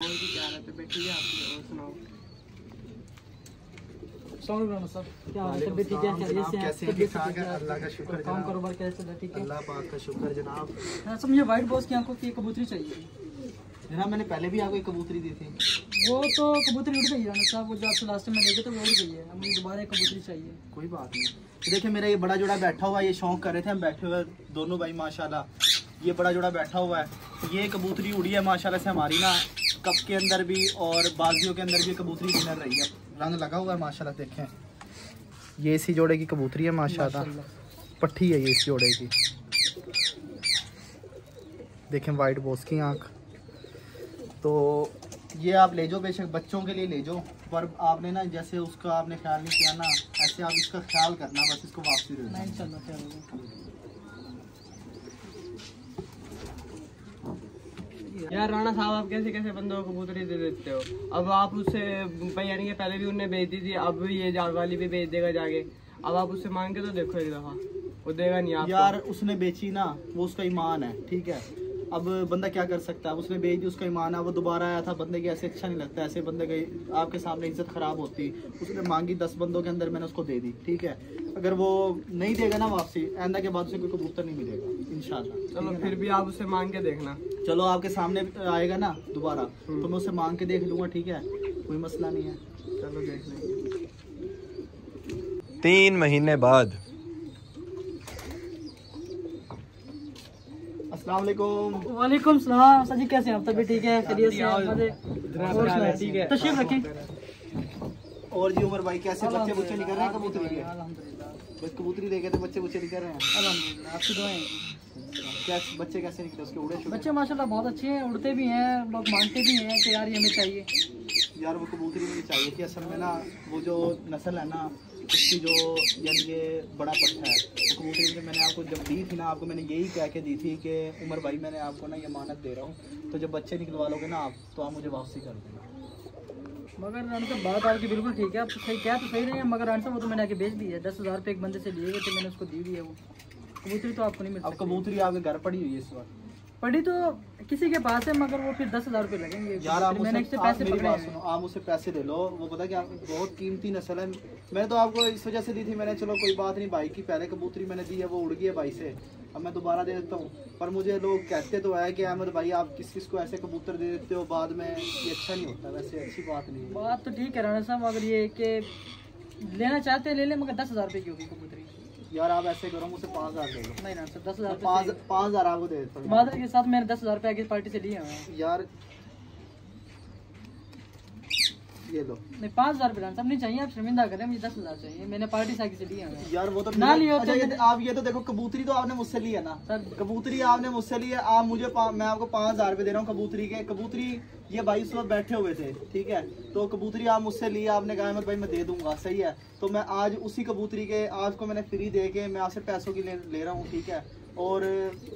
और भी क्या रहते बैठी है आपकी। और सुनाओ। सर क्या हाल है? तबीयत ठीक है? खैरियत से हैं? कैसे ठीक ठाक है? अल्लाह का शुक्र। काम कारोबार कैसे चल रहा है? ठीक है, अल्लाह पाक का शुक्र जनाब। सब मुझे वाइट बॉस की आंखों की कबूतरी चाहिए जनाब मैंने पहले भी आपको एक कबूतरी दी थी। वो तो कबूतरी उड़ गई है ना साहब, वो जो आपसे लास्ट टाइम में देखे तो वो उड़ गई है। अब मुझे दोबारा एक कबूतरी चाहिए। कोई बात नहीं। तो देखिए मेरा ये बड़ा जोड़ा बैठा हुआ है, ये शौक कर रहे थे हम बैठे हुए दोनों भाई माशाल्लाह। ये बड़ा जोड़ा बैठा हुआ है, ये कबूतरी उड़ी है माशाल्लाह से हमारी ना कप के अंदर भी और बाजियों के अंदर भी कबूतरी विनर रही है। रंग लगा हुआ है माशाल्लाह। देखें ये इसी जोड़े की कबूतरी है माशाल्लाह, पट्टी है ये इस जोड़े की। देखें वाइट बॉस की आँख। तो ये आप ले जाओ, बेशक बच्चों के लिए ले जाओ, पर आपने ना जैसे उसका आपने ख्याल नहीं किया ना, ऐसे आप इसका ख्याल करना, बस इसको वापसी दे देना। यार राणा साहब आप कैसे कैसे बंदों को कबूतरी दे देते हो। अब आप उससे यानी कि पहले भी उनने बेच दी थी, अब ये जाग वाली भी बेच देगा जाके। अब आप उससे मांग के तो देखो एक दफा, वो देगा नहीं आपको। यार उसने बेची ना, वो उसका ईमान है, ठीक है। अब बंदा क्या कर सकता है, उसने बेच दी, उसका ईमान है। वो दोबारा आया था, बंदे की ऐसे अच्छा नहीं लगता, ऐसे बंदे की आपके सामने इज्जत खराब होती। उसने मांगी 10 बंदों के अंदर, मैंने उसको दे दी, ठीक है। अगर वो नहीं देगा ना वापसी, आइंदा के बाद उसे कोई कबूतर नहीं मिलेगा इंशाल्लाह। चलो फिर भी आप उससे मांग के देखना। चलो आपके सामने आएगा ना दोबारा तो मैं उसे मांग के देख लूंगा, ठीक है, कोई मसला नहीं है। चलो देख लेंगे। 3 महीने बाद। अस्सलाम वालेकुम। वालेकुम सलाम। सर जी कैसे हैं आप? तबीयत ठीक है? खैरियत से हैं? ठीक है, तशरीफ रखें। और जी उमर भाई कैसे बच्चे बुच्चे निकल रहे हैं कबूतरी के? अल्हम्दुलिल्लाह बस कबूतरी देखे तो बच्चे बुच्चे निकल रहे हैं। अल्हम्दुलिल्लाह, आपकी दुआएं। क्या बच्चे कैसे निकले उसके? उड़े शुड़े? बच्चे माशाल्लाह बहुत अच्छे हैं, उड़ते भी हैं, लोग मांगते भी हैं कि यार ये हमें चाहिए। यार वो कबूतरी मुझे चाहिए कि असल में ना वो जो नस्ल है ना उसकी जो यानी ये बड़ा पट्टा है, वो कबूतरी मुझे मैंने आपको जब दी थी ना, आपको मैंने यही कह के दी थी कि उमर भाई मैंने आपको ना ये मानत दे रहा हूँ, तो जब बच्चे निकलवा लोगे ना आप तो आप मुझे वापसी कर देना। मगर रान बात आपकी बिल्कुल ठीक है, आप सही क्या तो सही नहीं है, मगर रान वो तो मैंने आके बेच दी है। 10,000 रुपये एक बंदे से लिए गए थे, मैंने उसको दी है। वो कबूतरी तो आपको नहीं मिल अब सकती। कबूतरी आपके घर पड़ी हुई है इस वक्त? पड़ी तो किसी के पास है, मगर वो फिर 10,000 रुपये लगेंगे। यार आप मैंने इससे पैसे मेरी पकड़े बात हैं। सुनो, आप मुझसे पैसे ले लो। वो पता क्या बहुत कीमती नस्ल है, मैंने तो आपको इस वजह से दी थी। मैंने चलो कोई बात नहीं, भाई की पहले कबूतरी मैंने दी है, वो उड़ गई है भाई से, अब मैं दोबारा दे देता हूँ। पर मुझे लोग कहते तो है कि अहमद भाई आप किस किस को ऐसे कबूतर दे देते हो बाद में, ये अच्छा नहीं होता। वैसे अच्छी बात नहीं है। बात तो ठीक है राणा साहब, अगर ये कि लेना चाहते हैं ले लें, मगर 10,000 रुपये की होगी कबूतरी। यार आप ऐसे करो, मुझसे 5,000 ले लो। नहीं ना सर, 10,000 5,000 आपको दे देता हूँ। मादर के साथ मैंने 10,000 रुपये आगे पार्टी से लिए हैं। यार ये लो। नहीं 5,000 रुपये साहब नहीं चाहिए, आप शर्मिंदा करें, मुझे 10,000 चाहिए, मैंने पार्टी से आगे से लिए हैं। यार वो तो ना लियो अच्छा, आप ये तो देखो कबूतरी तो आपने मुझसे ली है ना सर, कबूतरी आपने मुझसे ली है। आप मुझे मैं आपको 5,000 रुपये दे रहा हूँ कबूतरी के। कबूतरी ये भाई इस वक्त बैठे हुए थे, ठीक है, तो कबूतरी आप मुझसे ली, आपने कहा अहमद भाई मैं दे दूंगा, सही है। तो मैं आज उसी कबूतरी के आपको मैंने फ्री दे के मैं आपसे पैसों की ले रहा हूँ, ठीक है। और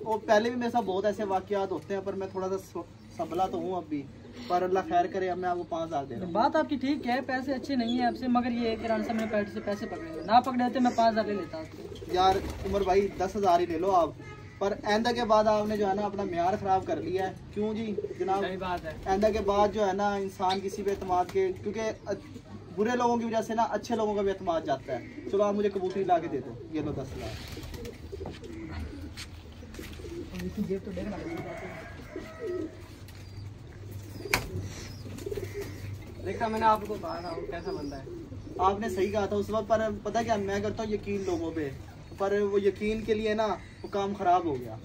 पहले भी मेरे साथ बहुत ऐसे वाकयात होते हैं, पर मैं थोड़ा सा संभला तो हूँ अब भी, पर अल्लाह खैर करे। अब मैं आपको 5,000 दे रहा हूँ। बात आपकी ठीक है, पैसे अच्छे नहीं है आपसे, मगर ये है कि राणा साहब मैंने पार्टी से पैसे पकड़े ना पकड़े होते मैं 5,000 ले लेता आपसे। यार उमर भाई 10,000 ही ले लो आप, पर आइंदा के बाद आपने जो है ना अपना म्यार खराब कर लिया है। क्यों जी जनाब? सही बात है। आइंदा के बाद जो है ना इंसान किसी पे एतमाद के, क्योंकि बुरे लोगों की वजह से ना अच्छे लोगों का भी एतमाद जाता है। चलो आप मुझे कबूतरी ला के दे दो, ये लो 10,000। देखा मैंने आपको कहा था वो कैसा बंदा है। आपने सही कहा था उस वक्त, पर पता क्या मैं करता हूँ यकीन लोगों पे, पर वो यकीन के लिए ना वो काम खराब हो गया।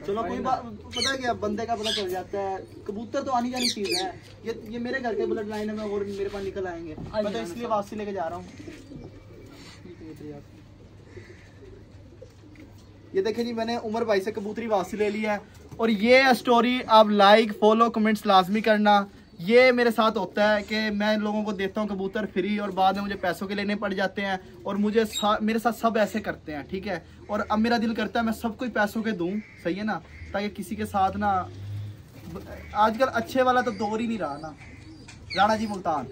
चलो कोई बात, पता है क्या बंदे का पता चल जाता है। कबूतर तो आनी जानी चीज है, ये मेरे घर के ब्लड लाइन में और मेरे पास निकल आएंगे, मैं तो इसलिए वापसी लेके जा रहा हूँ। ये देखें जी मैंने उमर भाई से कबूतरी वापसी ले ली है। और ये स्टोरी आप लाइक फॉलो कमेंट्स लाजमी करना। ये मेरे साथ होता है कि मैं लोगों को देता हूँ कबूतर फ्री और बाद में मुझे पैसों के लेने पड़ जाते हैं, और मेरे साथ सब ऐसे करते हैं, ठीक है। और अब मेरा दिल करता है मैं सबको पैसों के दूं, सही है ना, ताकि किसी के साथ ना, आजकल अच्छे वाला तो दौर ही नहीं रहा ना। राणा जी मुल्तान।